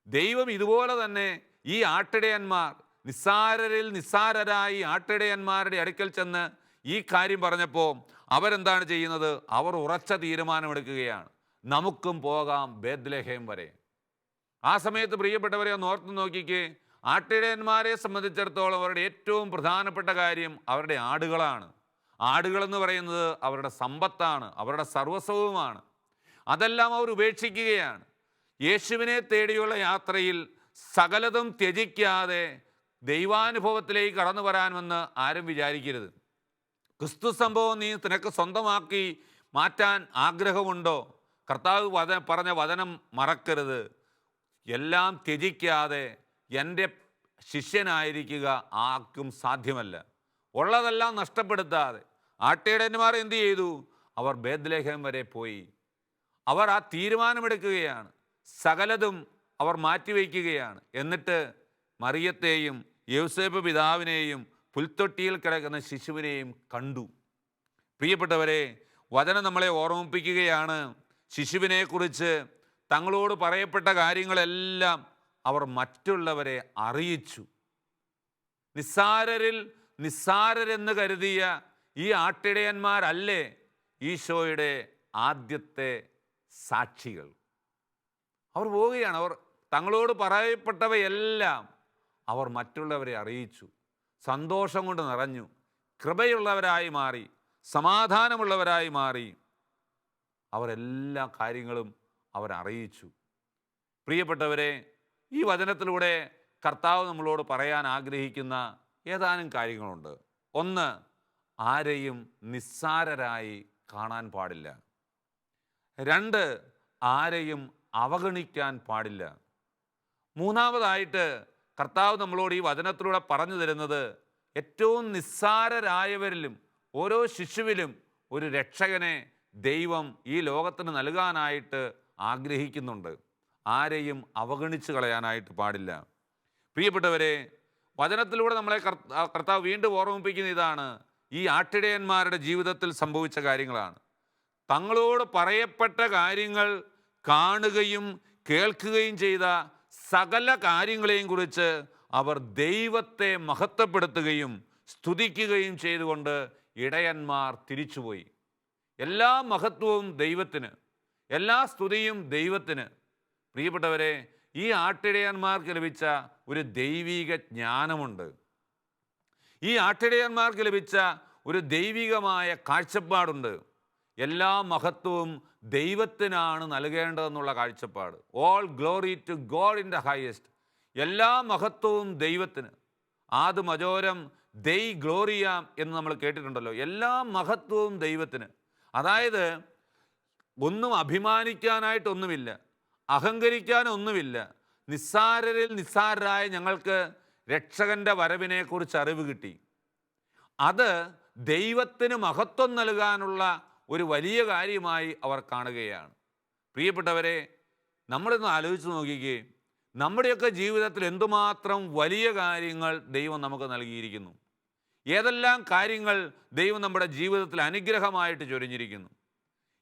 ദൈവം ഇതുപോലെ തന്നെ ഈ ആട്ടിടയന്മാർ, നിസ്സാരരായി ആട്ടിടയന്മാരുടെ അടുക്കൽ ചെന്ന് ഈ കാര്യം പറഞ്ഞപ്പോൾ അവരെന്താണ് ചെയ്യുന്നത്? അവർ ഉറച്ച തീരുമാനമെടുക്കുകയാണ്, നമുക്കും പോകാം ബേത്ലഹേം വരെ. ആ സമയത്ത് പ്രിയപ്പെട്ടവരെ ഒന്ന് ഓർത്ത് നോക്കിക്കേ, ആട്ടിടയന്മാരെ സംബന്ധിച്ചിടത്തോളം അവരുടെ ഏറ്റവും പ്രധാനപ്പെട്ട കാര്യം അവരുടെ ആടുകളാണ്. ആടുകളെന്ന് പറയുന്നത് അവരുടെ സമ്പത്താണ്, അവരുടെ സർവസ്വവുമാണ്. അതെല്ലാം അവർ ഉപേക്ഷിക്കുകയാണ്. യേശുവിനെ തേടിയുള്ള യാത്രയിൽ സകലതും ത്യജിക്കാതെ ദൈവാനുഭവത്തിലേക്ക് കടന്നു വരാമെന്ന് ആരും വിചാരിക്കരുത്. ക്രിസ്തു സംഭവം നീ നിനക്ക് സ്വന്തമാക്കി മാറ്റാൻ ആഗ്രഹമുണ്ടോ? കർത്താവ് പറഞ്ഞ വചനം മറക്കരുത്. എല്ലാം ത്യജിക്കാതെ എൻ്റെ ശിഷ്യനായിരിക്കുക ആർക്കും സാധ്യമല്ല. ഉള്ളതെല്ലാം നഷ്ടപ്പെടുത്താതെ ആട്ടിടയന്മാർ എന്തു ചെയ്തു? അവർ ബേത്ലഹേം വരെ പോയി. അവർ ആ തീരുമാനമെടുക്കുകയാണ്. സകലതും അവർ മാറ്റിവെക്കുകയാണ്. എന്നിട്ട് മറിയത്തെയും യോസേപ്പ് പിതാവിനെയും പുൽത്തൊട്ടിയിൽ കിടക്കുന്ന ശിശുവിനെയും കണ്ടു. പ്രിയപ്പെട്ടവരെ, വചനം നമ്മളെ ഓർമ്മിപ്പിക്കുകയാണ്, ശിശുവിനെക്കുറിച്ച് തങ്ങളോട് പറയപ്പെട്ട കാര്യങ്ങളെല്ലാം അവർ മറ്റുള്ളവരെ അറിയിച്ചു. നിസ്സാരരെന്ന് കരുതിയ ഈ ആട്ടിടയന്മാരല്ലേ ഈശോയുടെ ആദ്യത്തെ സാക്ഷികൾ. അവർ പോവുകയാണ്. അവർ തങ്ങളോട് പറയപ്പെട്ടവയെല്ലാം അവർ മറ്റുള്ളവരെ അറിയിച്ചു. സന്തോഷം കൊണ്ട് നിറഞ്ഞു, കൃപയുള്ളവരായി മാറി, സമാധാനമുള്ളവരായി മാറി. അവരെല്ലാ കാര്യങ്ങളും അവരറിയിച്ചു. പ്രിയപ്പെട്ടവരെ, ഈ വചനത്തിലൂടെ കർത്താവ് നമ്മളോട് പറയാൻ ആഗ്രഹിക്കുന്ന ഏതാനും കാര്യങ്ങളുണ്ട്. ഒന്ന്, ആരെയും നിസ്സാരരായി കാണാൻ പാടില്ല. രണ്ട്, ആരെയും അവഗണിക്കാൻ പാടില്ല. മൂന്നാമതായിട്ട് കർത്താവ് നമ്മളോട് ഈ വചനത്തിലൂടെ പറഞ്ഞു തരുന്നത്, ഏറ്റവും നിസ്സാരരായവരിലും ഓരോ ശിശുവിലും ഒരു രക്ഷകനെ ദൈവം ഈ ലോകത്തിന് നൽകാനായിട്ട് ആഗ്രഹിക്കുന്നുണ്ട്. ആരെയും അവഗണിച്ച് കളയാനായിട്ട് പാടില്ല. പ്രിയപ്പെട്ടവരെ, വചനത്തിലൂടെ നമ്മളെ കർത്താവ് വീണ്ടും ഓർമ്മിപ്പിക്കുന്ന ഇതാണ്, ഈ ആട്ടിടയന്മാരുടെ ജീവിതത്തിൽ സംഭവിച്ച കാര്യങ്ങളാണ്. തങ്ങളോട് പറയപ്പെട്ട കാര്യങ്ങൾ കാണുകയും കേൾക്കുകയും ചെയ്ത സകല കാര്യങ്ങളെയും കുറിച്ച് അവർ ദൈവത്തെ മഹത്വപ്പെടുത്തുകയും സ്തുതിക്കുകയും ചെയ്തുകൊണ്ട് ഇടയന്മാർ തിരിച്ചുപോയി. എല്ലാ മഹത്വവും ദൈവത്തിന്, എല്ലാ സ്തുതിയും ദൈവത്തിന്. പ്രിയപ്പെട്ടവരെ, ഈ ആട്ടിടയന്മാർക്ക് ലഭിച്ച ഒരു ദൈവിക ജ്ഞാനമുണ്ട്. ഈ ആട്ടിടയന്മാർക്ക് ലഭിച്ച ഒരു ദൈവികമായ കാഴ്ചപ്പാടുണ്ട്. എല്ലാ മഹത്വവും ദൈവത്തിനാണ് നൽകേണ്ടതെന്നുള്ള കാഴ്ചപ്പാട്. All glory to God in the highest. എല്ലാ മഹത്വവും ദൈവത്തിന്. ആദ് മജോരം ദൈ ഗ്ലോറിയാം എന്ന് നമ്മൾ കേട്ടിട്ടുണ്ടല്ലോ. എല്ലാ മഹത്വവും ദൈവത്തിന്. അതായത് ഒന്നും അഭിമാനിക്കാനായിട്ടൊന്നുമില്ല, അഹങ്കരിക്കാനൊന്നുമില്ല. നിസ്സാരരിൽ നിസ്സാരരായ ഞങ്ങൾക്ക് രക്ഷകൻ്റെ വരവിനെക്കുറിച്ച് അറിവ് കിട്ടി. അത് ദൈവത്തിന് മഹത്വം നൽകാനുള്ള ഒരു വലിയ കാര്യമായി അവർ കാണുകയാണ്. പ്രിയപ്പെട്ടവരെ, നമ്മളിന്ന് ആലോചിച്ച് നോക്കിക്കേ, നമ്മുടെയൊക്കെ ജീവിതത്തിൽ എന്തുമാത്രം വലിയ കാര്യങ്ങൾ ദൈവം നമുക്ക് നൽകിയിരിക്കുന്നു. ഏതെല്ലാം കാര്യങ്ങൾ ദൈവം നമ്മുടെ ജീവിതത്തിൽ അനുഗ്രഹമായിട്ട് ചൊരിഞ്ഞിരിക്കുന്നു.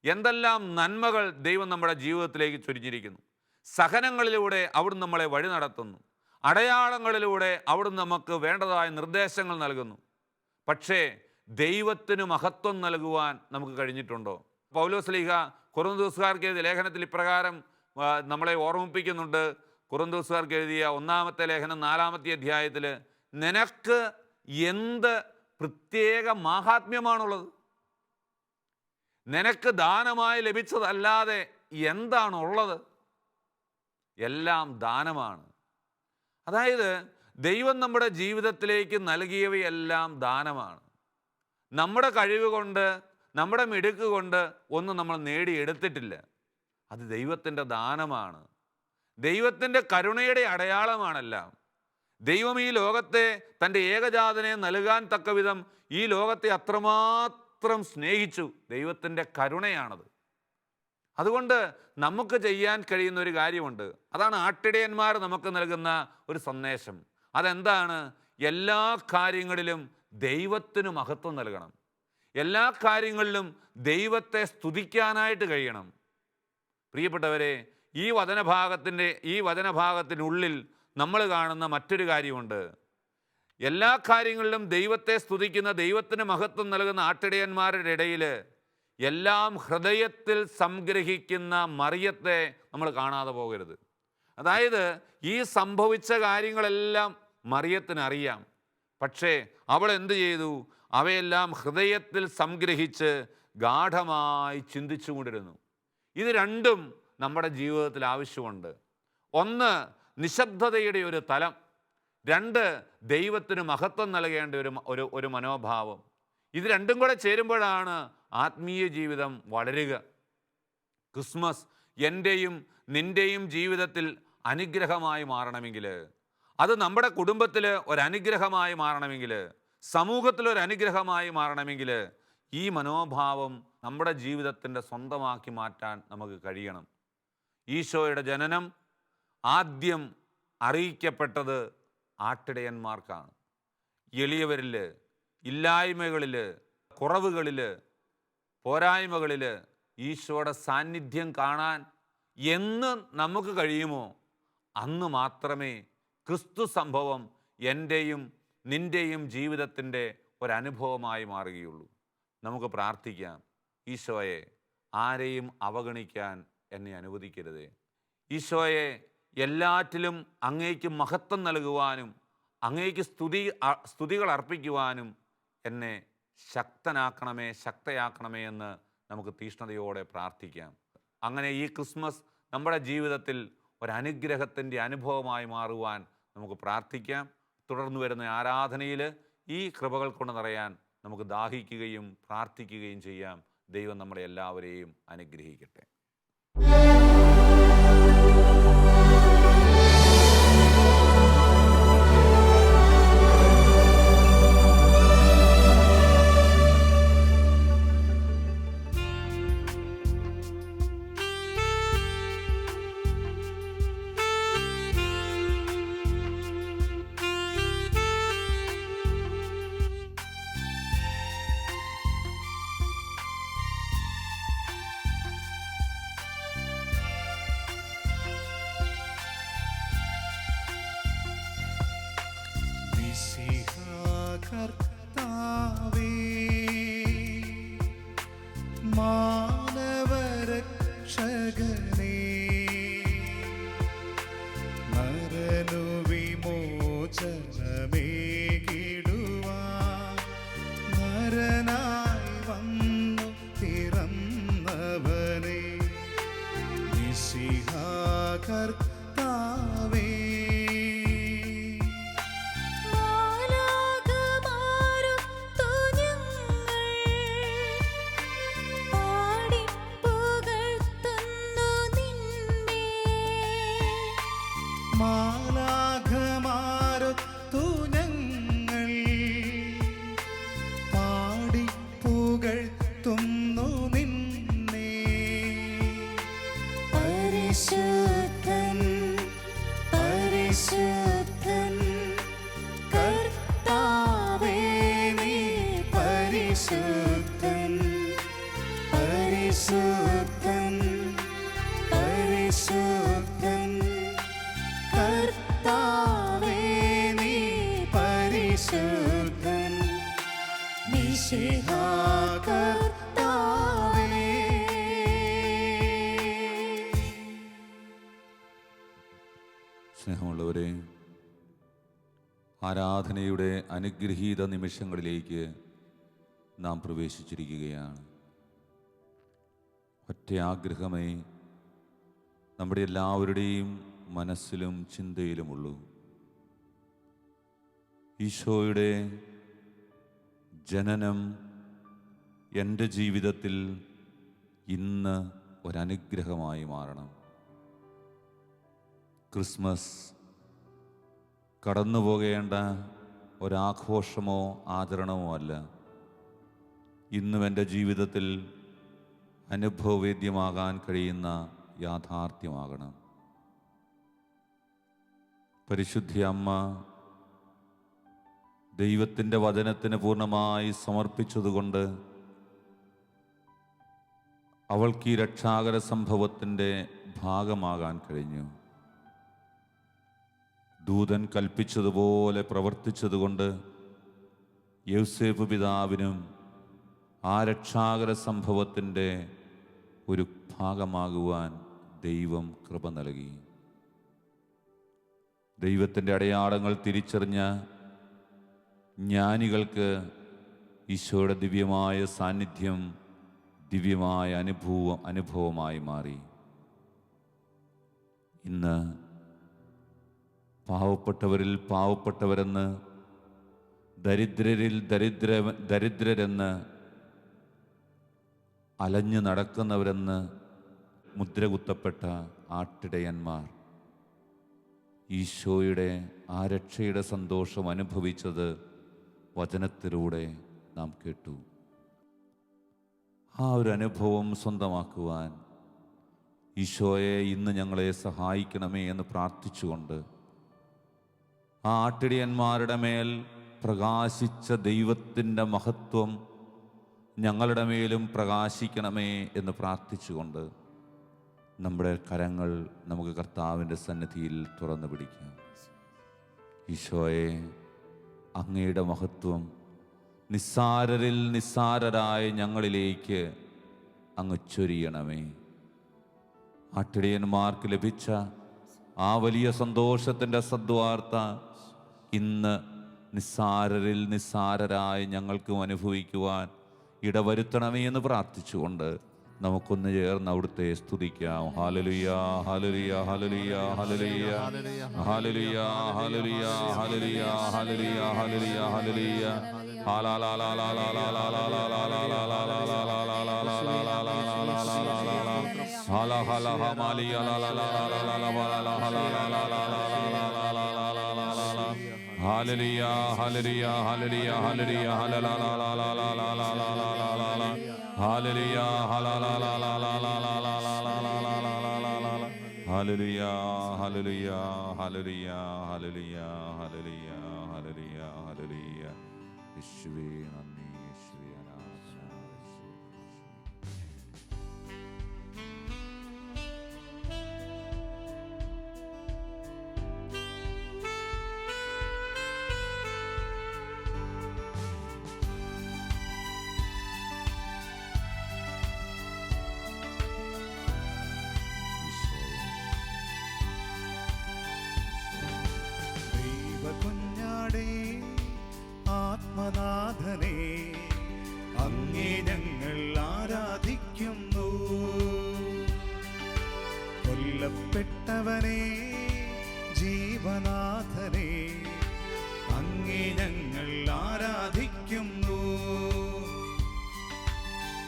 എന്തെല്ലാം നന്മകൾ ദൈവം നമ്മുടെ ജീവിതത്തിലേക്ക് ചൊരിഞ്ഞിരിക്കുന്നു. സഹനങ്ങളിലൂടെ അവിടുന്ന് നമ്മളെ വഴി നടത്തുന്നു. അടയാളങ്ങളിലൂടെ അവിടുന്ന് നമുക്ക് വേണ്ടതായ നിർദ്ദേശങ്ങൾ നൽകുന്നു. പക്ഷേ ദൈവത്തിന് മഹത്വം നൽകുവാൻ നമുക്ക് കഴിഞ്ഞിട്ടുണ്ടോ? പൗലോസ്ലീഹ കൊറിന്തോസുകാർക്ക് എഴുതിയ ലേഖനത്തിൽ ഇപ്രകാരം നമ്മളെ ഓർമ്മിപ്പിക്കുന്നുണ്ട്. കൊറിന്തോസുകാർക്ക് എഴുതിയ 1-ാമത്തെ ലേഖനം 4-ാമത്തെ അധ്യായത്തിൽ, നിനക്ക് എന്ത് പ്രത്യേക മാഹാത്മ്യമാണുള്ളത്? നിനക്ക് ദാനമായി ലഭിച്ചതല്ലാതെ എന്താണുള്ളത്? എല്ലാം ദാനമാണ്. അതായത് ദൈവം നമ്മുടെ ജീവിതത്തിലേക്ക് നൽകിയവയെല്ലാം ദാനമാണ്. നമ്മുടെ കഴിവ് കൊണ്ട്, നമ്മുടെ മിടുക്ക് കൊണ്ട് ഒന്നും നമ്മൾ നേടിയെടുത്തിട്ടില്ല. അത് ദൈവത്തിൻ്റെ ദാനമാണ്. ദൈവത്തിൻ്റെ കരുണയുടെ അടയാളമാണെല്ലാം. ദൈവം ഈ ലോകത്തെ തൻ്റെ ഏകജാതനെ നൽകാൻ തക്കവിധം ഈ ലോകത്തെ അത്രമാത്രം സ്നേഹിച്ചു. ദൈവത്തിൻ്റെ കരുണയാണത്. അതുകൊണ്ട് നമുക്ക് ചെയ്യാൻ കഴിയുന്ന ഒരു കാര്യമുണ്ട്. അതാണ് ആട്ടിടയന്മാർ നമുക്ക് നൽകുന്ന ഒരു സന്ദേശം. അതെന്താണ്? എല്ലാ കാര്യങ്ങളിലും ദൈവത്തിന് മഹത്വം നൽകണം. എല്ലാ കാര്യങ്ങളിലും ദൈവത്തെ സ്തുതിക്കാനായിട്ട് കഴിയണം. പ്രിയപ്പെട്ടവരെ, ഈ വചനഭാഗത്തിനുള്ളിൽ നമ്മൾ കാണുന്ന മറ്റൊരു കാര്യമുണ്ട്. എല്ലാ കാര്യങ്ങളിലും ദൈവത്തെ സ്തുതിക്കുന്ന, ദൈവത്തിന് മഹത്വം നൽകുന്ന ആട്ടിടയന്മാരുടെ ഇടയിൽ എല്ലാം ഹൃദയത്തിൽ സംഗ്രഹിക്കുന്ന മറിയത്തെ നമ്മൾ കാണാതെ പോകരുത്. അതായത് ഈ സംഭവിച്ച കാര്യങ്ങളെല്ലാം മറിയത്തിന് അറിയാം. പക്ഷേ അവൾ എന്ത് ചെയ്തു? അവയെല്ലാം ഹൃദയത്തിൽ സംഗ്രഹിച്ച് ഗാഠമായി ചിന്തിച്ചു കൊണ്ടിരുന്നു. ഇത് രണ്ടും നമ്മുടെ ജീവിതത്തിൽ ആവശ്യമുണ്ട്. ഒന്ന്, നിശബ്ദതയുടെ ഒരു തലം. രണ്ട്, ദൈവത്തിന് മഹത്വം നൽകേണ്ട ഒരു മനോഭാവം. ഇത് രണ്ടും കൂടെ ചേരുമ്പോഴാണ് ആത്മീയ ജീവിതം വളരുക. ക്രിസ്മസ് എൻ്റെയും നിൻ്റെയും ജീവിതത്തിൽ അനുഗ്രഹമായി മാറണമെങ്കിൽ, അത് നമ്മുടെ കുടുംബത്തിൽ ഒരനുഗ്രഹമായി മാറണമെങ്കിൽ, സമൂഹത്തിൽ ഒരു അനുഗ്രഹമായി മാറണമെങ്കിൽ, ഈ മനോഭാവം നമ്മുടെ ജീവിതത്തിൻ്റെ സ്വന്തമാക്കി മാറ്റാൻ നമുക്ക് കഴിയണം. ഈശോയുടെ ജനനം ആദ്യം അറിയിക്കപ്പെട്ടത് ആട്ടിടയന്മാർക്കാണ്. എളിയവരിൽ, ഇല്ലായ്മകളിൽ, കുറവുകളിൽ, പോരായ്മകളിൽ ഈശോയുടെ സാന്നിധ്യം കാണാൻ എന്ന് നമുക്ക് കഴിയുമോ അന്ന് മാത്രമേ ക്രിസ്തു സംഭവം എൻ്റെയും നിൻ്റെയും ജീവിതത്തിൻ്റെ ഒരനുഭവമായി മാറുകയുള്ളൂ. നമുക്ക് പ്രാർത്ഥിക്കാം. ഈശോയെ, ആരെയും അവഗണിക്കാൻ എന്നെ അനുവദിക്കരുതേ. ഈശോയെ, എല്ലാറ്റിലും അങ്ങേക്ക് മഹത്വം നൽകുവാനും അങ്ങേക്ക് സ്തുതികൾ അർപ്പിക്കുവാനും എന്നെ ശക്തനാക്കണമേ, ശക്തയാക്കണമേ എന്ന് നമുക്ക് തീഷ്ണതയോടെ പ്രാർത്ഥിക്കാം. അങ്ങനെ ഈ ക്രിസ്മസ് നമ്മുടെ ജീവിതത്തിൽ ഒരനുഗ്രഹത്തിൻ്റെ അനുഭവമായി മാറുവാൻ നമുക്ക് പ്രാർത്ഥിക്കാം. തുടർന്ന് വരുന്ന ആരാധനയിൽ ഈ കൃപകൾ കൊണ്ട് നിറയാൻ നമുക്ക് ദാഹിക്കുകയും പ്രാർത്ഥിക്കുകയും ചെയ്യാം. ദൈവം നമ്മളെ എല്ലാവരെയും അനുഗ്രഹിക്കട്ടെ. കർത്താവേ, മാനവരക്ഷകനേ, നരനു വിമോചനമേകിടുവാൻ നരനായി വന്നു പിറന്നവനേ, മിശിഹാ കർത്താവേ, മാലാഖമാരൊത്തു ഞങ്ങൾ പാടിപ്പുകഴ്ത്തുന്നു നിന്നെ. പരിശുദ്ധൻ പരിശുദ്ധൻ കർത്താവേ, നീ പരിശുദ്ധൻ പരിശുദ്ധൻ പരിശുദ്ധൻ കർത്താവേ, നീ പരിശുദ്ധൻ മിശിഹാ കർത്താവേ. സ്നേഹമുള്ളവരെ, ആരാധനയുടെ അനുഗ്രഹീത നിമിഷങ്ങളിലേക്ക് നാം പ്രവേശിച്ചിരിക്കുകയാണ്. ഒറ്റ ആഗ്രഹമേ നമ്മുടെ എല്ലാവരുടെയും മനസ്സിലും ചിന്തയിലുമുള്ളൂ. ഈശോയുടെ ജനനം എൻ്റെ ജീവിതത്തിൽ ഇന്ന് ഒരനുഗ്രഹമായി മാറണം. ക്രിസ്മസ് കടന്നു പോകേണ്ട ഒരാഘോഷമോ ആചരണമോ അല്ല. ഇന്നും എൻ്റെ ജീവിതത്തിൽ അനുഭവവേദ്യമാകാൻ കഴിയുന്ന യാഥാർത്ഥ്യമാകണം. പരിശുദ്ധ അമ്മ ദൈവത്തിൻ്റെ വചനത്തിന് പൂർണ്ണമായി സമർപ്പിച്ചതുകൊണ്ട് അവൾക്ക് ഈ രക്ഷാകര സംഭവത്തിൻ്റെ ഭാഗമാകാൻ കഴിഞ്ഞു. ദൂതൻ കൽപ്പിച്ചതുപോലെ പ്രവർത്തിച്ചതുകൊണ്ട് യൗസേപ്പ് പിതാവിനും ആ രക്ഷാകര സംഭവത്തിൻ്റെ ഒരു ഭാഗമാകുവാൻ ദൈവം കൃപ നൽകി. ദൈവത്തിൻ്റെ അടയാളങ്ങൾ തിരിച്ചറിഞ്ഞ ജ്ഞാനികൾക്ക് ഈശോയുടെ ദിവ്യമായ സാന്നിധ്യം ദിവ്യമായ അനുഭവമായി മാറി. ഇന്ന് പാവപ്പെട്ടവരിൽ പാവപ്പെട്ടവരെന്ന്, ദരിദ്രരിൽ ദരിദ്രരെന്ന്, അലഞ്ഞു നടക്കുന്നവരെന്ന് മുദ്രകുത്തപ്പെട്ട ആട്ടിടയന്മാർ ഈശോയുടെ ആ രക്ഷയുടെ സന്തോഷം അനുഭവിച്ചത് വചനത്തിലൂടെ നാം കേട്ടു. ആ ഒരു അനുഭവം സ്വന്തമാക്കുവാൻ ഈശോയെ ഇന്ന് ഞങ്ങളെ സഹായിക്കണമേ എന്ന് പ്രാർത്ഥിച്ചുകൊണ്ട് ആ ആട്ടിടയന്മാരുടെ മേൽ പ്രകാശിച്ച ദൈവത്തിൻ്റെ മഹത്വം ഞങ്ങളുടെ മേലും പ്രകാശിക്കണമേ എന്ന് പ്രാർത്ഥിച്ചുകൊണ്ട് നമ്മുടെ കരങ്ങൾ നമുക്ക് കർത്താവിൻ്റെ സന്നിധിയിൽ തുറന്നു പിടിക്കാം. ഈശോയെ, അങ്ങയുടെ മഹത്വം നിസ്സാരരിൽ നിസ്സാരരായ ഞങ്ങളിലേക്ക് അങ്ങ് ചൊരിയണമേ. ആട്ടിടയന്മാർക്ക് ലഭിച്ച ആ വലിയ സന്തോഷത്തിൻ്റെ സദ്വാർത്ത ഇന്ന് നിസ്സാരരിൽ നിസ്സാരരായ ഞങ്ങൾക്കും അനുഭവിക്കുവാൻ ഇടവരുത്തണമേ എന്ന് പ്രാർത്ഥിച്ചുകൊണ്ട് നമുക്കൊന്ന് ചേർന്ന് അവിടുത്തെ സ്തുതിക്കാം. Hallelujah, hallelujah, hallelujah, hallelujah, hallelujah, hallelujah, hallelujah, hallelujah, hallelujah, hallelujah, Hallelujah, hallelujah, hallelujah, hallelujah, hallelujah, hallelujah, hallelujah, hallelujah, hallelujah, hallelujah, hallelujah, hallelujah. യേശുവേ നന്ദി, യേശുവേ ആരാധന. ദൈവകുഞ്ഞാടേ, ആത്മനാഥനേ, അങ്ങേ ഞങ്ങൾ ആരാധിക്കുന്നു. കൊല്ലപ്പെട്ടവനേ, ജീവനാഥനേ, അങ്ങേ ഞങ്ങൾ ആരാധിക്കുന്നു.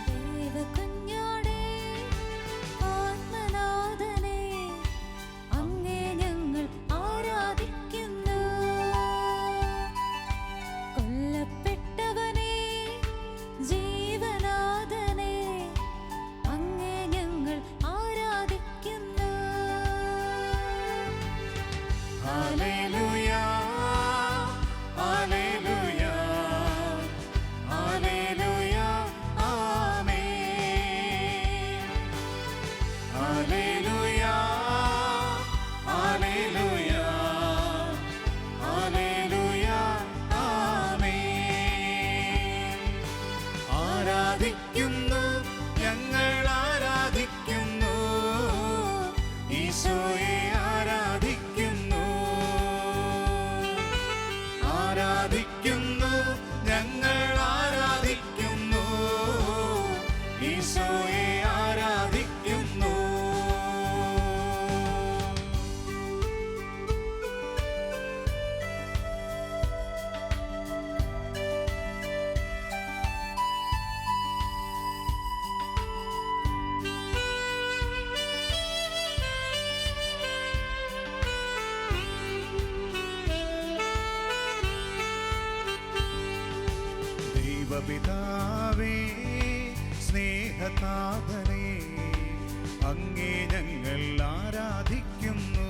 ദൈവകുഞ്ഞാടേ, ആത്മനാഥനേ, അങ്ങേ ഞങ്ങൾ ആരാധിക്കുന്നു. കൊല്ലപ്പെട്ടവനേ, ജീവനാഥനേ, അങ്ങേ ഞങ്ങൾ ആരാധിക്കുന്നു. ഹല്ലേലൂയ, ഹല്ലേലൂയ, ഹല്ലേലൂയ, ആമേൻ. ഹല്ലേലൂയ, ഹല്ലേലൂയ, ഹല്ലേലൂയ, ആമേൻ. ആരാധിക്കുന്നു, ഞങ്ങൾ ആരാധിക്കുന്നു, ഈശോയെ ആരാധിക്കുന്നു. ആരാധിക്കുന്നു, ഞങ്ങൾ ആരാധിക്കുന്നു, ഈശോയെ ആരാധിക്കുന്നു. ദൈവപിതാവേ, സ്നേഹനാഥനേ, അങ്ങേ ഞങ്ങൾ ആരാധിക്കുന്നു.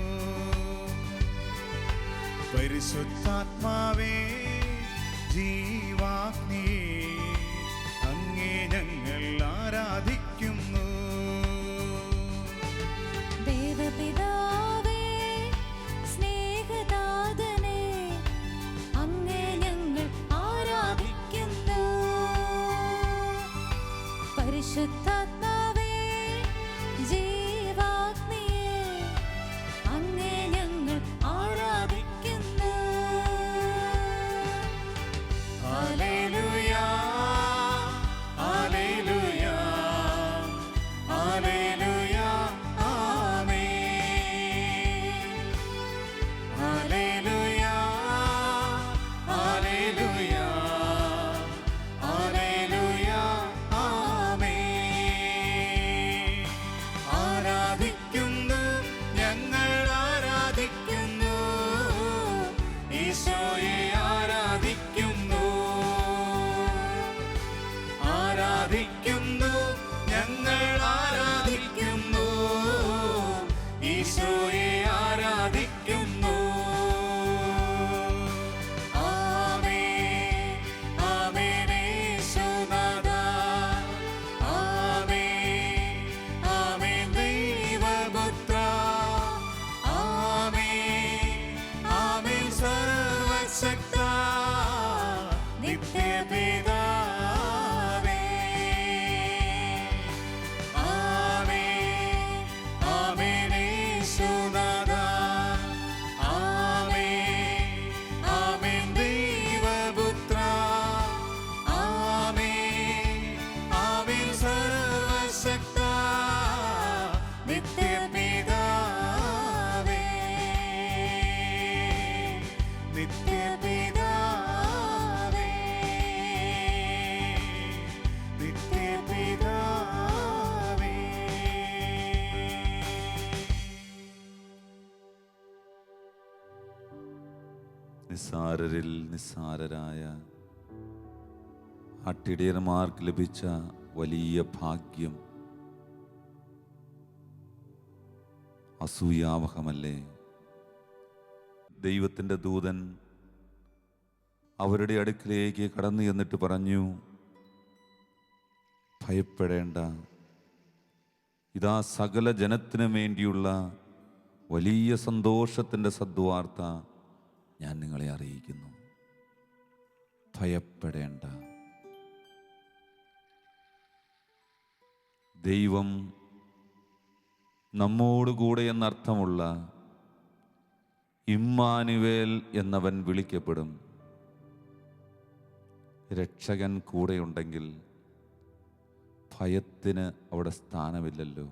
പരിശുദ്ധാത്മാവേ, ജീവാഗ്നിയേ, അങ്ങേ ഞങ്ങൾ ആരാധിക്കുന്നു. ദൈവപിതാവേ, സ്നേഹനാഥനേ, അങ്ങേ ഞങ്ങൾ ആരാധിക്കുന്നു. പരിശുദ്ധാത്മാവേ, ജീവാഗ്നിയേ, അങ്ങേ ഞങ്ങൾ ആരാധിക്കുന്നു. ഹല്ലേലൂയ, നിസ്സാരരിൽ നിസ്സാരരായ ആട്ടിടയന്മാർക്ക് ലഭിച്ച വലിയ ഭാഗ്യം അസൂയാവഹമല്ലേ? ദൈവത്തിൻ്റെ ദൂതൻ അവരുടെ അടുക്കിലേക്ക് കടന്നു ചെന്നിട്ട് പറഞ്ഞു, ഭയപ്പെടേണ്ട, ഇതാ സകല ജനത്തിനും വേണ്ടിയുള്ള വലിയ സന്തോഷത്തിൻ്റെ സദ്വാർത്ത ഞാൻ നിങ്ങളെ അറിയിക്കുന്നു. ഭയപ്പെടേണ്ട. ദൈവം നമ്മോടുകൂടെ എന്നർത്ഥമുള്ള ഇമ്മാനുവേൽ എന്നവൻ വിളിക്കപ്പെടും. രക്ഷകൻ കൂടെയുണ്ടെങ്കിൽ ഭയത്തിന് അവിടെ സ്ഥാനമില്ലല്ലോ.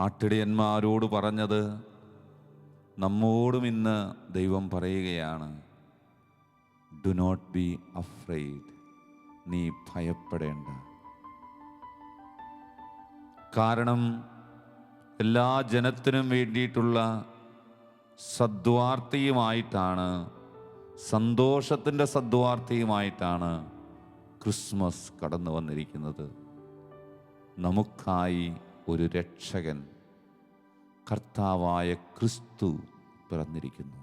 ആട്ടിടയന്മാരോട് പറഞ്ഞത് നമ്മോടും ഇന്ന് ദൈവം പറയുകയാണ്, ഡു നോട്ട് ബി അഫ്രെയ്ഡ്, നീ ഭയപ്പെടേണ്ട. കാരണം എല്ലാ ജനത്തിനും വേണ്ടിയിട്ടുള്ള സദ്വാർത്തയുമായിട്ടാണ്, സന്തോഷത്തിൻ്റെ സദ്വാർത്തയുമായിട്ടാണ് ക്രിസ്മസ് കടന്നു വന്നിരിക്കുന്നത്. നമുക്കായി ഒരു രക്ഷകൻ, കർത്താവായ ക്രിസ്തു പിറന്നിരിക്കുന്നു.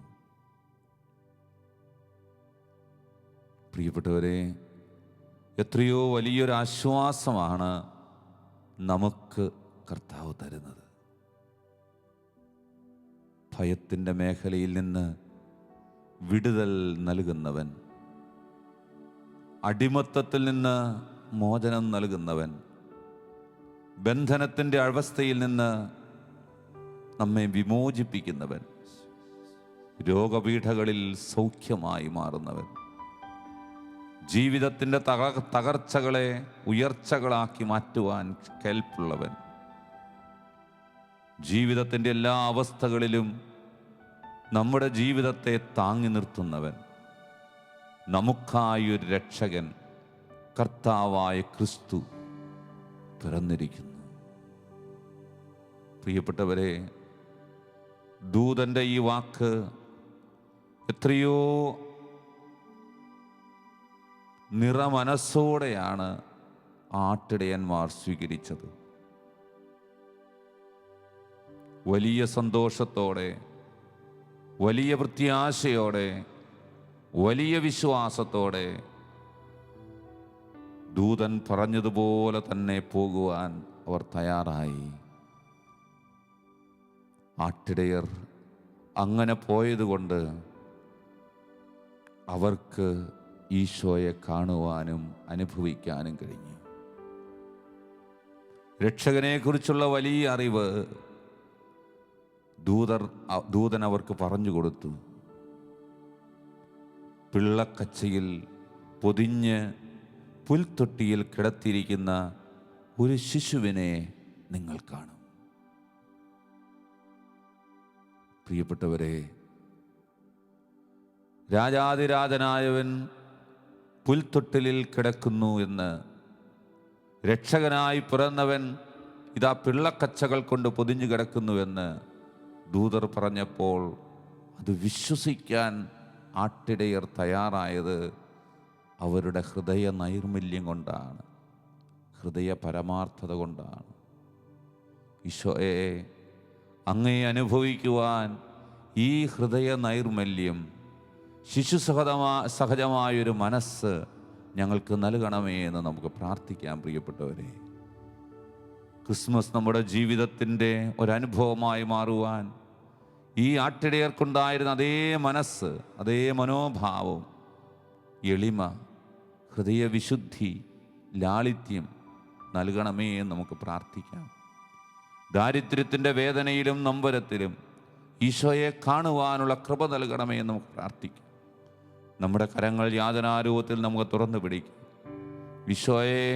പ്രിയപ്പെട്ടവരെ, എത്രയോ വലിയൊരു ആശ്വാസമാണ് നമുക്ക് കർത്താവ് തരുന്നത്. ഭയത്തിൻ്റെ മേഖലയിൽ നിന്ന് വിടുതൽ നൽകുന്നവൻ, അടിമത്തത്തിൽ നിന്ന് മോചനം നൽകുന്നവൻ, ബന്ധനത്തിൻ്റെ അവസ്ഥയിൽ നിന്ന് നമ്മെ വിമോചിപ്പിക്കുന്നവൻ, രോഗപീഠകളിൽ സൗഖ്യമായി മാറുന്നവൻ, ജീവിതത്തിൻ്റെ തകർച്ചകളെ ഉയർച്ചകളാക്കി മാറ്റുവാൻ കെൽപ്പുള്ളവൻ, ജീവിതത്തിൻ്റെ എല്ലാ അവസ്ഥകളിലും നമ്മുടെ ജീവിതത്തെ താങ്ങി നിർത്തുന്നവൻ, നമുക്കായൊരു രക്ഷകൻ, കർത്താവായ ക്രിസ്തു പിറന്നിരിക്കുന്നു. പ്രിയപ്പെട്ടവരെ, ദൂതൻ്റെ ഈ വാക്ക് എത്രയോ നിറമനസ്സോടെയാണ് ആട്ടിടയന്മാർ സ്വീകരിച്ചത്. വലിയ സന്തോഷത്തോടെ, വലിയ പ്രത്യാശയോടെ, വലിയ വിശ്വാസത്തോടെ ദൂതൻ പറഞ്ഞതുപോലെ തന്നെ പോകുവാൻ അവർ തയ്യാറായി. ആട്ടിടയർ അങ്ങനെ പോയതുകൊണ്ട് അവർക്ക് ഈശോയെ കാണുവാനും അനുഭവിക്കാനും കഴിഞ്ഞു. രക്ഷകനെക്കുറിച്ചുള്ള വലിയ അറിവ് ദൂതൻ അവർക്ക് പറഞ്ഞു കൊടുത്തു. പിള്ളക്കച്ചയിൽ പൊതിഞ്ഞ് പുൽത്തൊട്ടിയിൽ കിടത്തിയിരിക്കുന്ന ഒരു ശിശുവിനെ നിങ്ങൾ കാണും. പ്രിയപ്പെട്ടവരെ, രാജാതിരാജനായവൻ പുൽത്തൊട്ടിലിൽ കിടക്കുന്നു എന്ന്, രക്ഷകനായി പിറന്നവൻ ഇതാ പിള്ളക്കച്ചകൾ കൊണ്ട് പൊതിഞ്ഞു കിടക്കുന്നുവെന്ന് ദൂതർ പറഞ്ഞപ്പോൾ അത് വിശ്വസിക്കാൻ ആട്ടിടയർ തയ്യാറായത് അവരുടെ ഹൃദയ നൈർമല്യം കൊണ്ടാണ്, ഹൃദയ പരമാർത്ഥത കൊണ്ടാണ്. ഈശോയെ അങ്ങേ അനുഭവിക്കുവാൻ ഈ ഹൃദയ നൈർമല്യം, സഹജമായൊരു മനസ്സ് ഞങ്ങൾക്ക് നൽകണമേ എന്ന് നമുക്ക് പ്രാർത്ഥിക്കാം. പ്രിയപ്പെട്ടവരെ, ക്രിസ്മസ് നമ്മുടെ ജീവിതത്തിൻ്റെ ഒരനുഭവമായി മാറുവാൻ ഈ ആട്ടിടയർക്കുണ്ടായിരുന്ന അതേ മനസ്സ്, അതേ മനോഭാവം, എളിമ, ഹൃദയവിശുദ്ധി, ലാളിത്യം നൽകണമേ എന്ന് നമുക്ക് പ്രാർത്ഥിക്കാം. ദാരിദ്ര്യത്തിൻ്റെ വേദനയിലും നൊമ്പരത്തിലും ഈശോയെ കാണുവാനുള്ള കൃപ നൽകണമേ എന്ന് നമുക്ക് പ്രാർത്ഥിക്കാം. നമ്മുടെ കരങ്ങൾ യാതനാരൂപത്തിൽ നമുക്ക് തുറന്നു പിടിക്കാം. ഈശോയെ,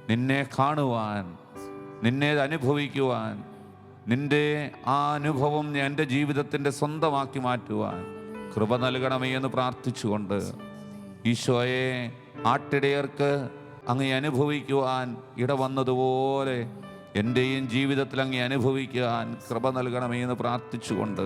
നിന്നെ കാണുവാൻ, നിന്നെ അനുഭവിക്കുവാൻ, നിന്റെ ആ അനുഭവം എൻ്റെ ജീവിതത്തിൻ്റെ സ്വന്തമാക്കി മാറ്റുവാൻ കൃപ നൽകണമേ എന്ന് പ്രാർത്ഥിച്ചുകൊണ്ട്, ഈശോയെ, ആട്ടിടയർക്ക് അങ്ങേ അനുഭവിക്കുവാൻ ഇടവന്നതുപോലെ എൻ്റെയും ജീവിതത്തിൽ അങ്ങേ അനുഭവിക്കാൻ കൃപ നൽകണമേ എന്ന് പ്രാർത്ഥിച്ചുകൊണ്ട്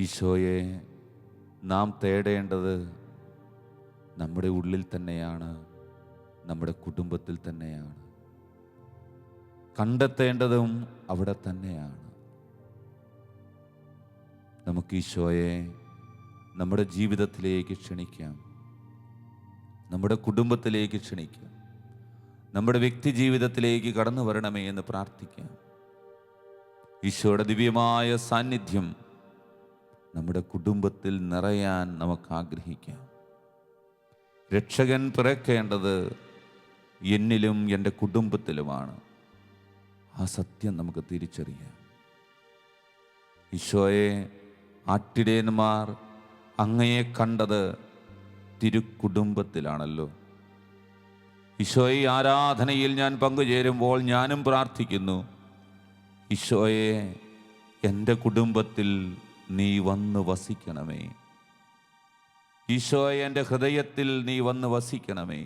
ഈശോയെ നാം തേടേണ്ടത് നമ്മുടെ ഉള്ളിൽ തന്നെയാണ്, നമ്മുടെ കുടുംബത്തിൽ തന്നെയാണ്. കണ്ടെത്തേണ്ടതും അവിടെ തന്നെയാണ്. നമുക്ക് ഈശോയെ നമ്മുടെ ജീവിതത്തിലേക്ക് ക്ഷണിക്കാം, നമ്മുടെ കുടുംബത്തിലേക്ക് ക്ഷണിക്കാം, നമ്മുടെ വ്യക്തി ജീവിതത്തിലേക്ക് കടന്നു വരണമേ എന്ന് പ്രാർത്ഥിക്കാം. ഈശോയുടെ ദിവ്യമായ സാന്നിധ്യം നമ്മുടെ കുടുംബത്തിൽ നിറയാൻ നമുക്ക് ആഗ്രഹിക്കാം. രക്ഷകൻ പിറക്കേണ്ടത് എന്നിലും എൻ്റെ കുടുംബത്തിലുമാണ്. ആ സത്യം നമുക്ക് തിരിച്ചറിയാം. ഈശോയെ, ആട്ടിടയന്മാർ അങ്ങയെ കണ്ടത് തിരുക്കുടുംബത്തിലാണല്ലോ. ഈശോയെ, ആരാധനയിൽ ഞാൻ പങ്കുചേരുമ്പോൾ ഞാനും പ്രാർത്ഥിക്കുന്നു, ഈശോയെ എൻ്റെ കുടുംബത്തിൽ നീ വന്ന് വസിക്കണമേ. ഈശോയെ, എൻ്റെ ഹൃദയത്തിൽ നീ വന്ന് വസിക്കണമേ.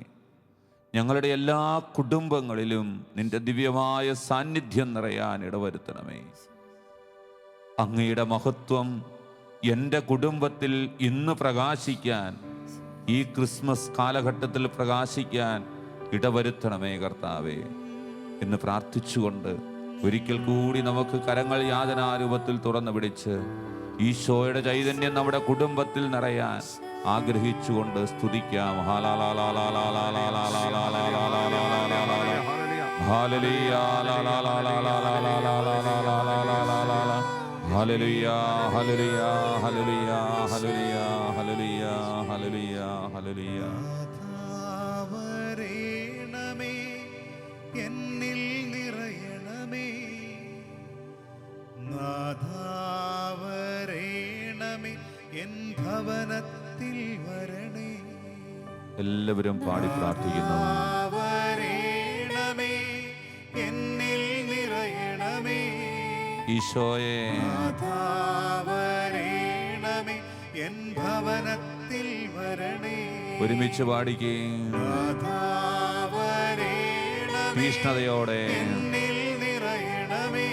ഞങ്ങളുടെ എല്ലാ കുടുംബങ്ങളിലും നിന്റെ ദിവ്യമായ സാന്നിധ്യം നിറയാൻ ഇടവരുത്തണമേ. അങ്ങയുടെ മഹത്വം എൻ്റെ കുടുംബത്തിൽ ഇന്ന് പ്രകാശിക്കാൻ, ഈ ക്രിസ്മസ് കാലഘട്ടത്തിൽ പ്രകാശിക്കാൻ ഇടവരുത്തണമേ കർത്താവേ എന്ന് പ്രാർത്ഥിച്ചുകൊണ്ട് ഒരിക്കൽ കൂടി നമുക്ക് കരങ്ങൾ യാതനാരൂപത്തിൽ തുറന്നു പിടിച്ച് ഈശോയുടെ ചൈതന്യം നമ്മുടെ കുടുംബത്തിൽ നിറയാൻ ആഗ്രഹിച്ചുകൊണ്ട് സ്തുതിക്കാം. വരേണമേ, എന്നിൽ നിറയണമേ. നാഥാവരേണമേ, എൻ ഭവനത്തിൽ വരണേ. എല്ലാവരും പാടി പ്രാർത്ഥിക്കുന്നു. വരേണമേ, എന്നിൽ നിറയണമേ. ഈശോയെ, നാഥാവരേണമേ, എൻ ഭവനത്തിൽ വരണേ. ഒരുമിച്ച് പാടിക്കേ. തീഷ്ണതയോടെ എന്നിൽ നിറയണമേ.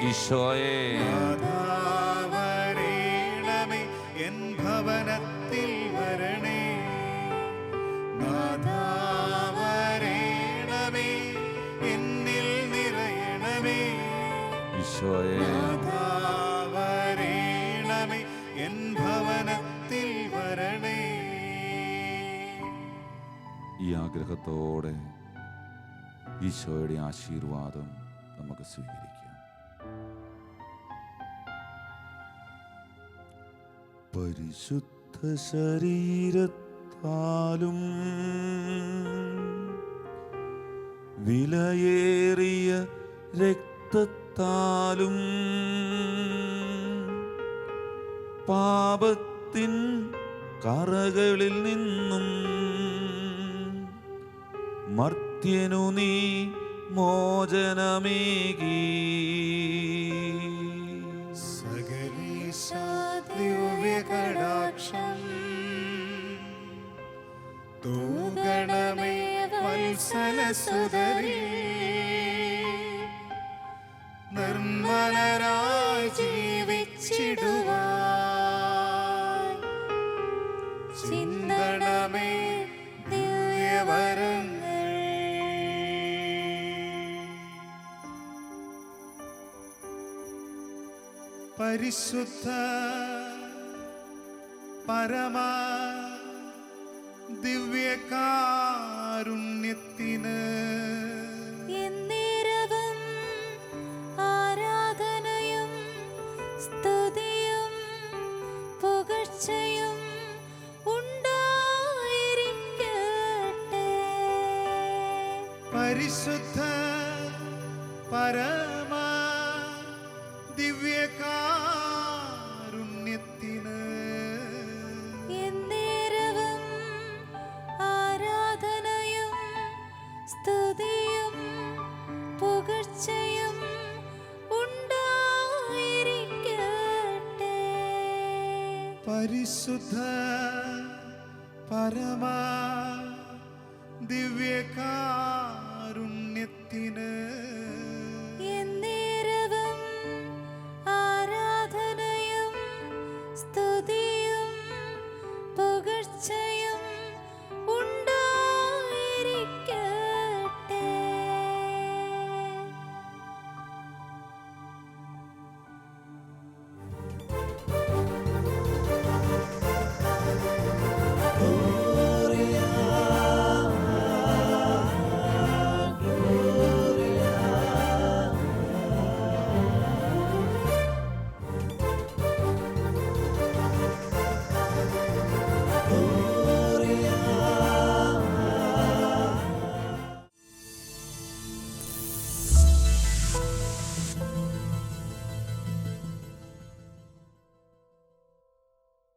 ഈശോയെ, നാഥാവരേണമേ, എൻ ഭവനത്തിൽ വരണേ. നാഥാവരേണമേ, എന്നിൽ നിറയണമേ. ഈശോയെ, നാഥാവരേണമേ, എൻ ഭവനത്തിൽ വരണേ. ഈ ആഗ്രഹത്തോടെ ഈശോയുടെ ആശീർവാദം നമുക്ക് സ്വീകരിക്കാം. പരിശുദ്ധ ശരീരത്താലും വിലയേറിയ രക്തത്താലും പാപത്തിൻ കറകളിൽ നിന്നും മർത്യനു നീ മോചനമേകി. സകലേശ ദിവ്യകടാക്ഷം തൂഗണമേ വത്സലസുതരേ. നിർമ്മലരായി ജീവിച്ചിടുവാൻ ചിന്തണമേ ദിവ്യവരങ്ങൾ. പരിശുദ്ധ പരമ ദിവ്യകാരുണ്യത്തിന് എന്നേരവും ആരാധനയും സ്തുതിയും പുകഴ്ചയും ഉണ്ടായിരിക്കട്ടെ. പരിശുദ്ധ പരമ ദിവ്യകാരുണ്യത്തിന് എന്നേരവും ആരാധനയും സ്തുതിയും പുകഴ്ചയും ഉണ്ടായിരിക്കട്ടെ. പരിശുദ്ധ പരമ ദിവ്യകാരുണ്യത്തിന്